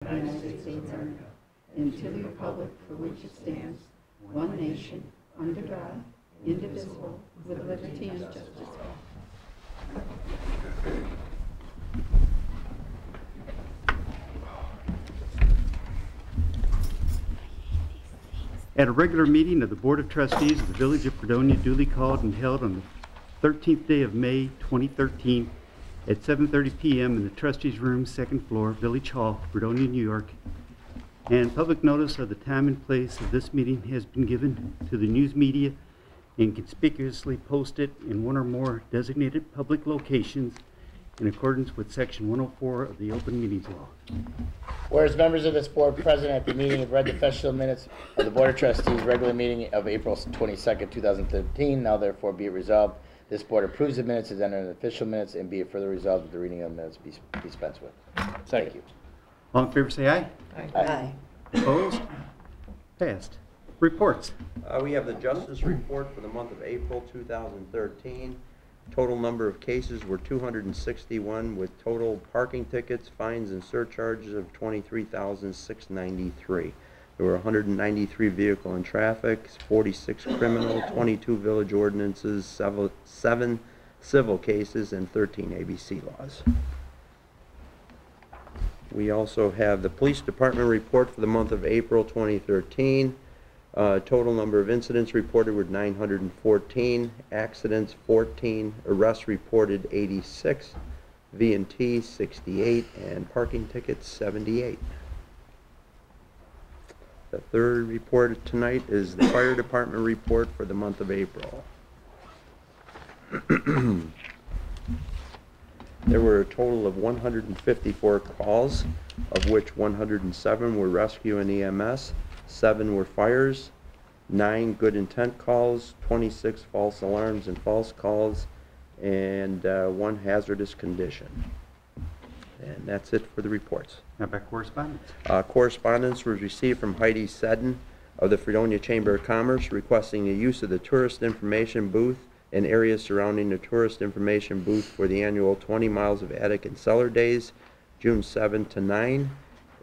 United States of America, and to the republic for which it stands, one nation, under God, indivisible, with liberty and justice for all. At a regular meeting of the Board of Trustees of the Village of Fredonia, duly called and held on the 13th day of May 2013 at 7:30 p.m. in the Trustees Room, 2nd floor, Village Hall, Fredonia, New York. And public notice of the time and place of this meeting has been given to the news media and conspicuously posted in one or more designated public locations in accordance with Section 104 of the Open Meetings Law. Whereas members of this board present at the meeting have read the official minutes of the Board of Trustees regular meeting of April 22nd, 2013, now therefore be it resolved, this board approves the minutes as entered in the official minutes, and be it further resolved that the reading of the minutes be dispensed with. Thank you. All in favor say aye. Aye. Opposed? Passed. Reports. We have the Justice Report for the month of April 2013. Total number of cases were 261 with total parking tickets, fines, and surcharges of 23,693. There were 193 vehicle and traffic, 46 criminal, 22 village ordinances, 7 civil cases, and 13 ABC laws. We also have the Police Department report for the month of April 2013. Total number of incidents reported were 914, accidents 14, arrests reported 86, V&T 68, and parking tickets 78. The third report tonight is the Fire Department report for the month of April. There were a total of 154 calls, of which 107 were rescue and EMS, 7 were fires, 9 good intent calls, 26 false alarms and false calls, and 1 hazardous condition. And that's it for the reports. How about correspondence? Correspondence was received from Heidi Seddon of the Fredonia Chamber of Commerce requesting the use of the tourist information booth and areas surrounding the tourist information booth for the annual 20 miles of attic and cellar days, June 7 to 9,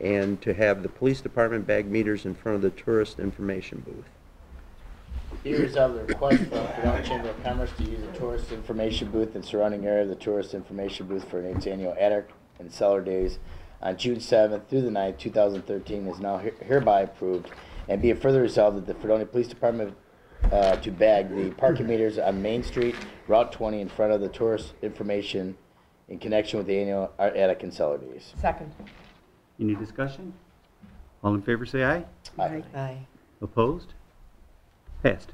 and to have the police department bag meters in front of the tourist information booth. Be resolved the request from the Fredonia Chamber of Commerce to use the tourist information booth and surrounding area of the tourist information booth for its annual attic and cellar days on June 7th through the 9th, 2013 is now hereby approved, and be it further resolved that the Fredonia Police Department to bag the parking meters on Main Street, Route 20 in front of the tourist information in connection with the annual attic and cellar days. Second. Any discussion? All in favor say aye. Aye. Aye. Opposed? Passed.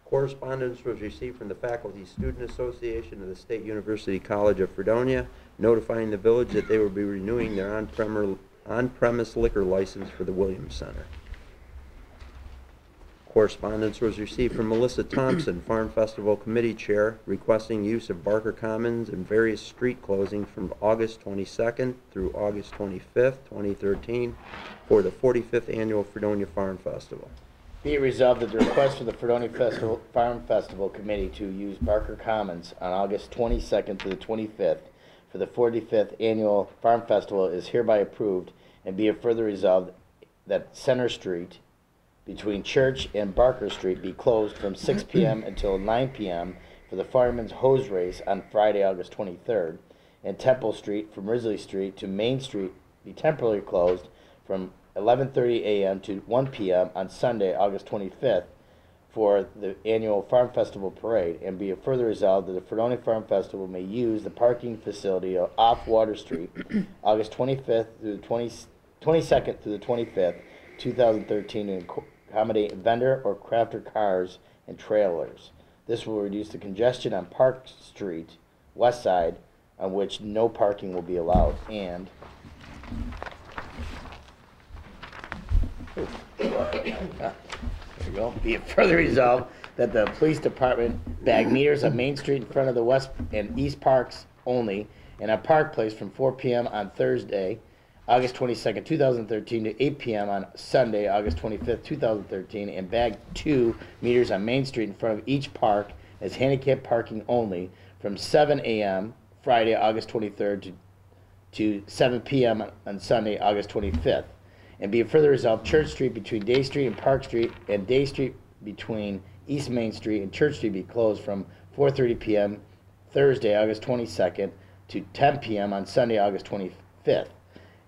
Correspondence was received from the Faculty Student Association of the State University College of Fredonia, notifying the village that they will be renewing their on-premise liquor license for the Williams Center. Correspondence was received from Melissa Thompson, Farm Festival Committee Chair, requesting use of Barker Commons and various street closings from August 22nd through August 25th, 2013 for the 45th Annual Fredonia Farm Festival. Be it resolved that the request for the Fredonia Farm Festival Committee to use Barker Commons on August 22nd to the 25th for the 45th Annual Farm Festival is hereby approved, and be it further resolved that Center Street between Church and Barker Street be closed from 6 p.m. until 9 p.m. for the Fireman's Hose Race on Friday, August 23rd, and Temple Street from Risley Street to Main Street be temporarily closed from 11:30 a.m. to 1 p.m. on Sunday, August 25th for the annual Farm Festival Parade, and be it further resolved that the Fredonia Farm Festival may use the parking facility off Water Street August 25th through the 22nd through the 25th, 2013 to accommodate vendor or crafter cars and trailers. This will reduce the congestion on Park Street, west side, on which no parking will be allowed. And there you go. Be it further resolved that the police department bag meters on Main Street in front of the west and east parks only, and on Park Place from 4 p.m. on Thursday, August 22nd, 2013 to 8 p.m. on Sunday, August 25th, 2013, and bag 2 meters on Main Street in front of each park as handicap parking only from 7 a.m. Friday, August 23rd to 7 p.m. on Sunday, August 25th. And be it further resolved, Church Street between Day Street and Park Street and Day Street between East Main Street and Church Street be closed from 4:30 p.m. Thursday, August 22nd to 10 p.m. on Sunday, August 25th.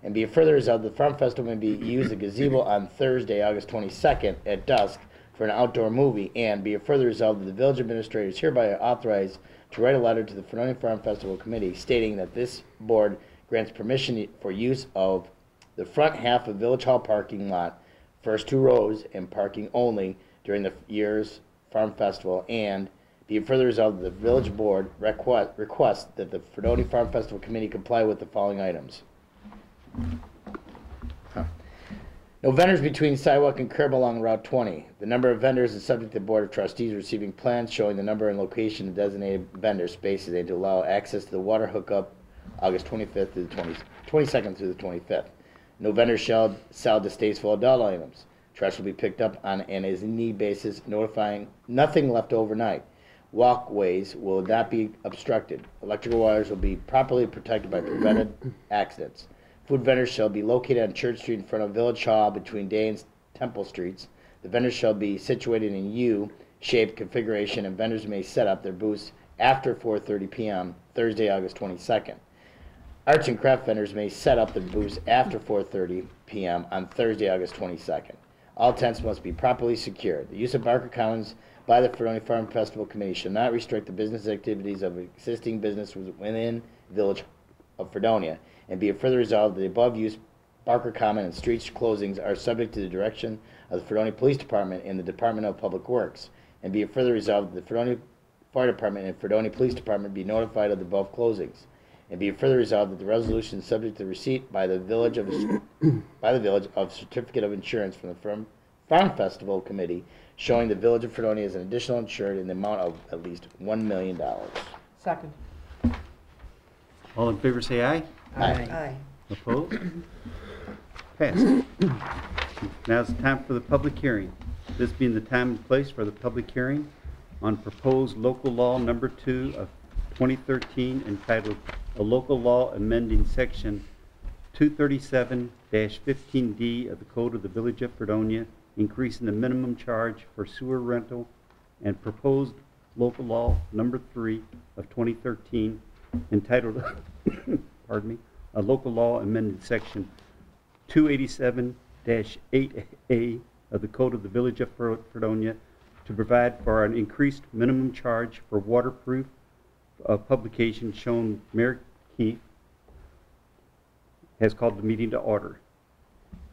And be it further resolved, the Farm Festival may be used the gazebo on Thursday, August 22nd at dusk for an outdoor movie. And be it further resolved that the village administrator is hereby authorized to write a letter to the Fredonia Farm Festival Committee stating that this board grants permission for use of the front half of Village Hall parking lot, first 2 rows, and parking only during the year's Farm Festival. And be it further resolved that the village board requests that the Fredonia Farm Festival Committee comply with the following items. No vendors between sidewalk and curb along Route 20. The number of vendors is subject to the Board of Trustees receiving plans showing the number and location of designated vendor spaces and to allow access to the water hookup August 25th to the 22nd through the 25th. No vendor shall sell distasteful adult items. Trash will be picked up on an as-need basis, notifying nothing left overnight. Walkways will not be obstructed. Electrical wires will be properly protected by prevented accidents. Food vendors shall be located on Church Street in front of Village Hall between Day and Temple Streets. The vendors shall be situated in U-shaped configuration, and vendors may set up their booths after 4:30 p.m. Thursday, August 22nd. Arts and craft vendors may set up their booths after 4:30 p.m. on Thursday, August 22nd. All tents must be properly secured. The use of Barker Commons by the Fredonia Farm Festival Committee shall not restrict the business activities of existing business within Village of Fredonia. And be it further resolved that the above use Barker Common and street closings are subject to the direction of the Fredonia Police Department and the Department of Public Works. And be it further resolved that the Fredonia Fire Department and Fredonia Police Department be notified of the above closings. And be it further resolved that the resolution is subject to receipt by the village of certificate of insurance from the Farm Festival Committee showing the Village of Fredonia as an additional insured in the amount of at least $1 million. Second. All in favor say aye. Aye. Opposed? Passed. Now it's time for the public hearing. This being the time and place for the public hearing on proposed local law number 2 of 2013 entitled A Local Law Amending Section 237-15D of the Code of the Village of Fredonia, increasing the minimum charge for sewer rental, and proposed local law number 3 of 2013 entitled pardon me, a local law amending section 287-8A of the Code of the Village of Fredonia to provide for an increased minimum charge for waterproof publication shown. Mayor Keith has called the meeting to order.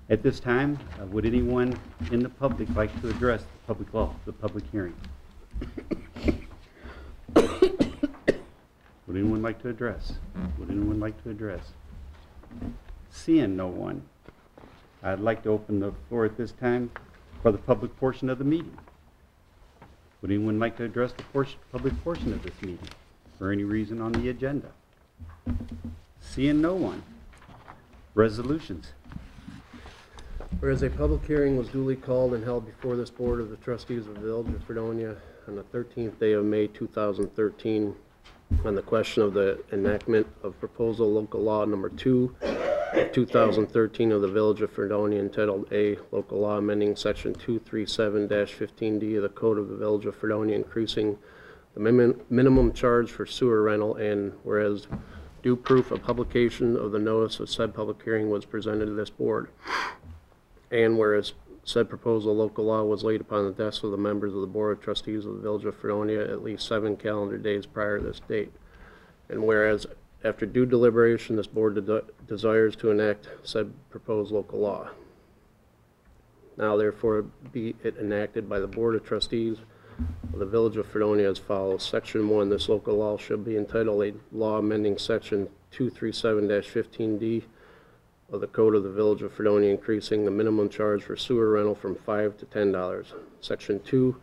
At this time, would anyone in the public like to address the public hearing? Would anyone like to address? Would anyone like to address? Seeing no one, I'd like to open the floor at this time for the public portion of the meeting. Would anyone like to address the public portion of this meeting for any reason on the agenda? Seeing no one. Resolutions. Whereas a public hearing was duly called and held before this Board of the Trustees of the Village of Fredonia on the 13th day of May 2013 on the question of the enactment of proposal local law number 2 of 2013 of the Village of Fredonia entitled A Local Law Amending Section 237-15D of the Code of the Village of Fredonia, increasing the minimum charge for sewer rental, and whereas due proof of publication of the notice of said public hearing was presented to this board, and whereas said proposal local law was laid upon the desks of the members of the Board of Trustees of the Village of Fredonia at least 7 calendar days prior to this date. And whereas after due deliberation, this board desires to enact said proposed local law. Now therefore be it enacted by the Board of Trustees of the Village of Fredonia as follows. Section 1, this local law shall be entitled a law amending section 237-15D of the Code of the Village of Fredonia, increasing the minimum charge for sewer rental from $5 to $10. Section 2,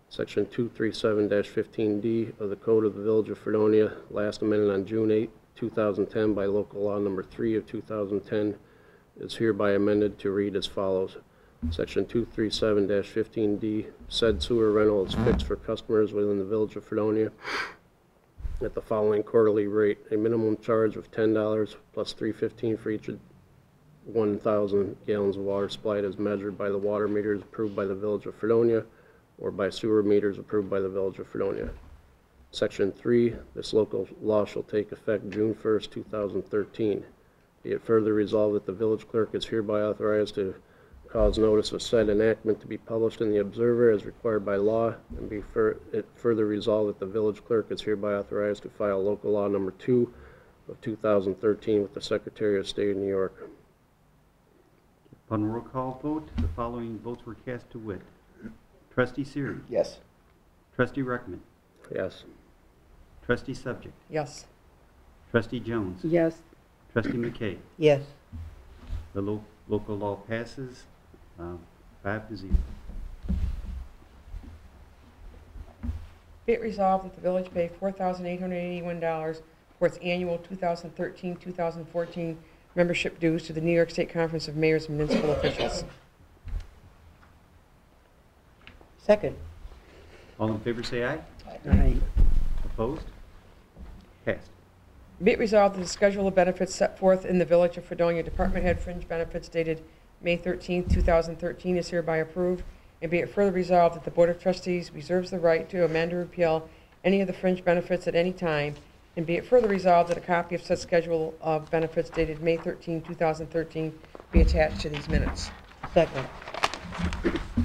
Section 237-15D of the Code of the Village of Fredonia, last amended on June 8, 2010 by local law number 3 of 2010, is hereby amended to read as follows. Section 237-15D, said sewer rental is fixed for customers within the Village of Fredonia at the following quarterly rate: a minimum charge of $10 plus $3.15 for each 1,000 gallons of water supplied as measured by the water meters approved by the Village of Fredonia or by sewer meters approved by the Village of Fredonia. Section 3, this local law shall take effect June 1st, 2013. Be it further resolved that the village clerk is hereby authorized to cause notice of said enactment to be published in the Observer as required by law, and be it further resolved that the village clerk is hereby authorized to file local law number 2 of 2013 with the Secretary of State of New York. Upon roll call vote, the following votes were cast to wit. Trustee Siri. Yes. Trustee Ruckman. Yes. Trustee Subject. Yes. Trustee Jones. Yes. Trustee McKay. Yes. The local law passes 5-0. Be it resolved that the village pay $4,881 for its annual 2013-2014 membership dues to the New York State Conference of Mayors and Municipal Officials. Second. All in favor say aye. Aye. Opposed? Passed. Be it resolved that the schedule of benefits set forth in the Village of Fredonia Department Head Fringe Benefits dated May 13, 2013 is hereby approved, and be it further resolved that the Board of Trustees reserves the right to amend or repeal any of the fringe benefits at any time, and be it further resolved that a copy of such schedule of benefits dated May 13, 2013 be attached to these minutes. Second.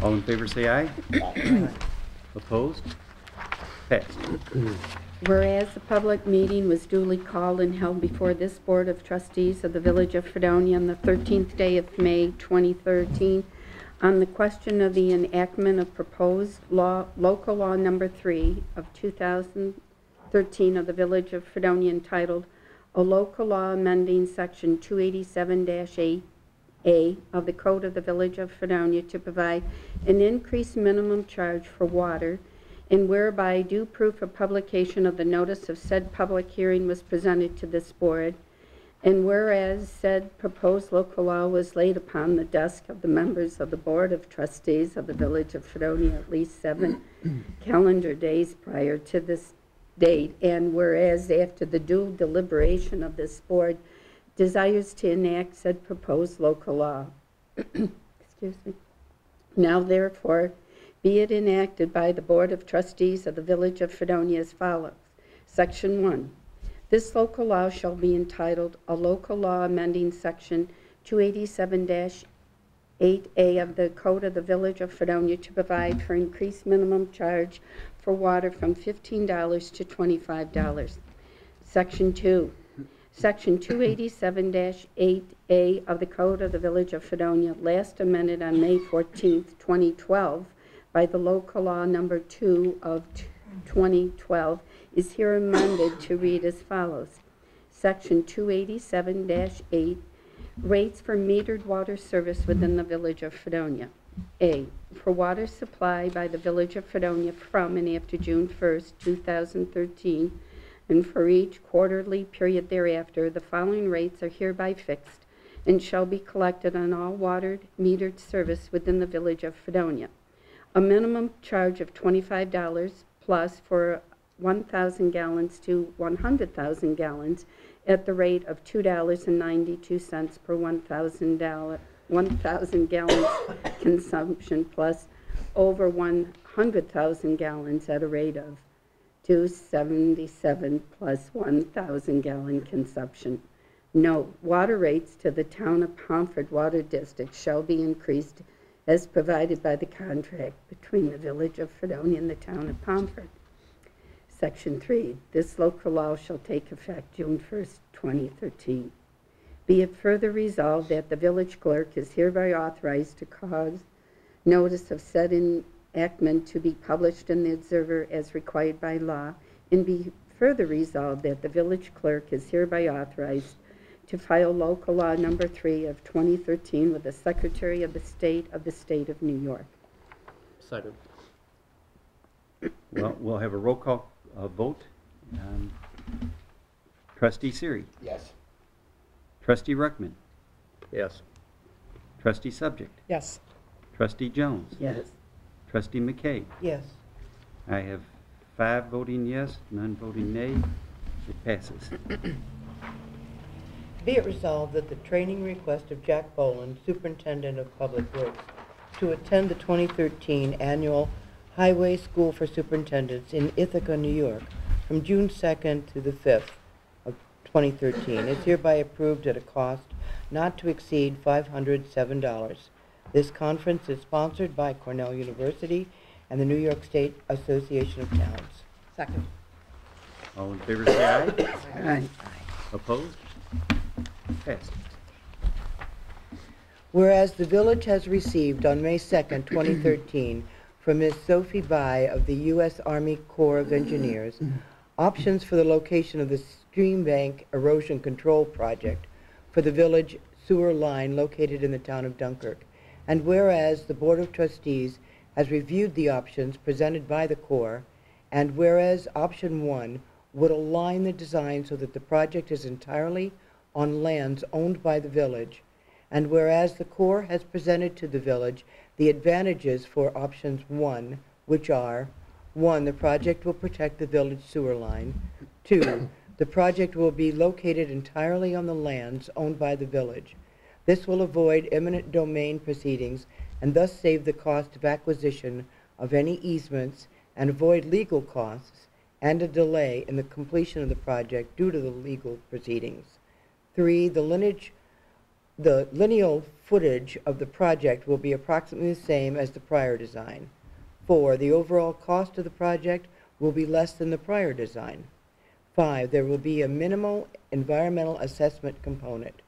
All in favor say aye. Opposed? Passed. Whereas the public meeting was duly called and held before this Board of Trustees of the Village of Fredonia on the 13th day of May 2013 on the question of the enactment of proposed local law number 3 of 2013 of the Village of Fredonia entitled A Local Law Amending Section 287-8A of the Code of the Village of Fredonia to provide an increased minimum charge for water, and whereby due proof of publication of the notice of said public hearing was presented to this board, and whereas said proposed local law was laid upon the desk of the members of the Board of Trustees of the Village of Fredonia at least 7 calendar days prior to this date, and whereas after the due deliberation of this board desires to enact said proposed local law. Excuse me. Now therefore be it enacted by the Board of Trustees of the Village of Fredonia as follows. Section 1. This local law shall be entitled A Local Law Amending Section 287-8A of the Code of the Village of Fredonia to provide for increased minimum charge for water from $15 to $25. Section 2. Section 287-8A of the Code of the Village of Fredonia, last amended on May 14, 2012, by the local law number 2 of 2012, is here amended to read as follows. Section 287-8, rates for metered water service within the Village of Fredonia. A, for water supply by the Village of Fredonia from and after June 1st, 2013, and for each quarterly period thereafter, the following rates are hereby fixed and shall be collected on all water metered service within the Village of Fredonia. A minimum charge of $25 plus for 1,000 gallons to 100,000 gallons at the rate of $2.92 per 1,000 gallons consumption, plus over 100,000 gallons at a rate of $2.77 plus 1,000 gallon consumption. Note, water rates to the Town of Pomfret Water District shall be increased as provided by the contract between the Village of Fredonia and the Town of Pomfret. Section 3. This local law shall take effect June 1st, 2013. Be it further resolved that the village clerk is hereby authorized to cause notice of said enactment to be published in the Observer as required by law, and be further resolved that the village clerk is hereby authorized to file local law number 3 of 2013 with the Secretary of State of New York. Second. Well, we'll have a roll call vote. Trustee Siri. Yes. Trustee Ruckman. Yes. Trustee Subject. Yes. Trustee Jones. Yes. Trustee McKay. Yes. I have 5 voting yes, none voting nay. It passes. Be it resolved that the training request of Jack Boland, Superintendent of Public Works, to attend the 2013 Annual Highway School for Superintendents in Ithaca, New York, from June 2nd to the 5th of 2013, is hereby approved at a cost not to exceed $507. This conference is sponsored by Cornell University and the New York State Association of Towns. Second. All in favor say aye. Aye. Opposed? Passed. Whereas the village has received on May 2nd, 2013, from Ms. Sophie Bai of the U.S. Army Corps of Engineers, options for the location of the stream bank erosion control project for the village sewer line located in the town of Dunkirk. And whereas the Board of Trustees has reviewed the options presented by the Corps, and whereas option 1 would align the design so that the project is entirely on lands owned by the village, and whereas the Corps has presented to the village the advantages for options 1, which are: 1, the project will protect the village sewer line; 2, the project will be located entirely on the lands owned by the village. This will avoid eminent domain proceedings and thus save the cost of acquisition of any easements and avoid legal costs and a delay in the completion of the project due to the legal proceedings. 3, the lineal footage of the project will be approximately the same as the prior design. 4, the overall cost of the project will be less than the prior design. 5, there will be a minimal environmental assessment component.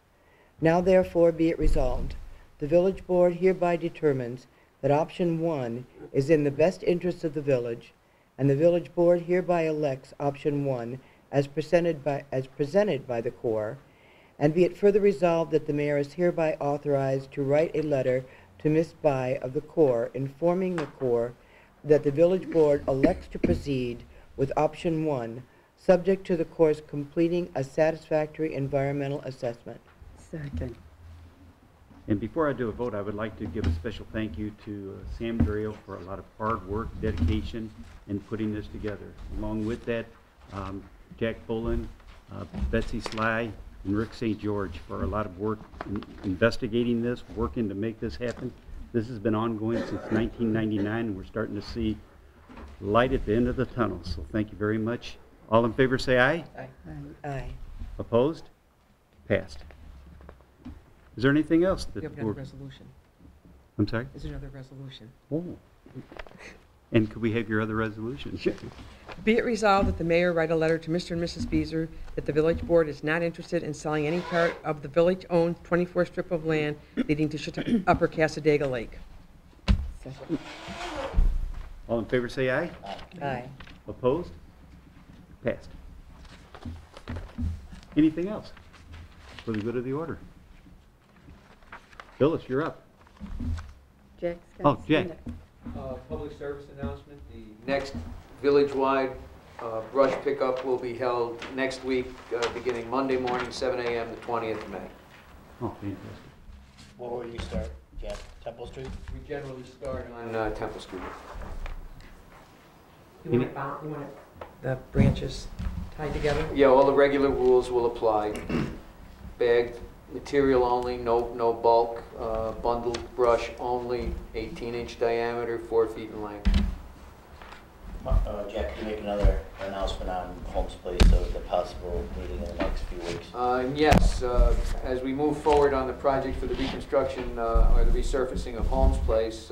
Now therefore be it resolved, the village board hereby determines that option 1 is in the best interest of the village, and the village board hereby elects option 1 as presented by the Corps. And be it further resolved that the mayor is hereby authorized to write a letter to Ms. Bai of the Corps informing the Corps that the village board elects to proceed with option 1, subject to the Corps completing a satisfactory environmental assessment. Second. And before I do a vote, I would like to give a special thank you to Sam Drayle for a lot of hard work, dedication in putting this together. Along with that, Jack Boland, Betsy Sly, and Rick St. George for a lot of work in investigating this, working to make this happen. This has been ongoing since 1999, and we're starting to see light at the end of the tunnel. So thank you very much. All in favor say aye. Aye. Aye. Opposed? Passed. Is there anything else We that have another resolution. I'm sorry? Is there another resolution? Oh. And could we have your other resolution? Be it resolved that the mayor write a letter to Mr. and Mrs. Beazer that the village board is not interested in selling any part of the village-owned 24 strip of land leading to Upper Cassadaga Lake. Second. All in favor say aye. Aye. Opposed? Passed. Anything else for the good of the order? Phyllis, you're up. Jack's Oh, got his Jack. hand up. Public service announcement, the next village-wide brush pickup will be held next week, beginning Monday morning, 7 a.m. the 20th of May. Oh, fantastic. Where will you start, Jeff? Temple Street? We generally start on Temple Street. You want the branches tied together? Yeah, all the regular rules will apply. Bagged material only, no bulk, bundled brush only, 18-inch diameter, 4 feet in length. Jack, can you make another announcement on Holmes Place, the possible meeting in the next few weeks? Yes, as we move forward on the project for the reconstruction or the resurfacing of Holmes Place,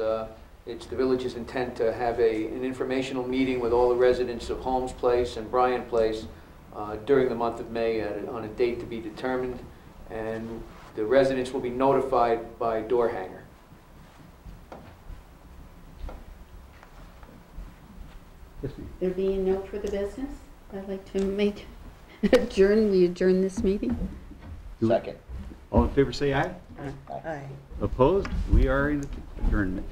it's the village's intent to have an informational meeting with all the residents of Holmes Place and Bryan Place during the month of May on a date to be determined, and the residents will be notified by door hanger. Yes, ma'am. There being no further business, I'd like to we adjourn this meeting. Second. All in favor say aye. Aye. Opposed? We are in adjournment.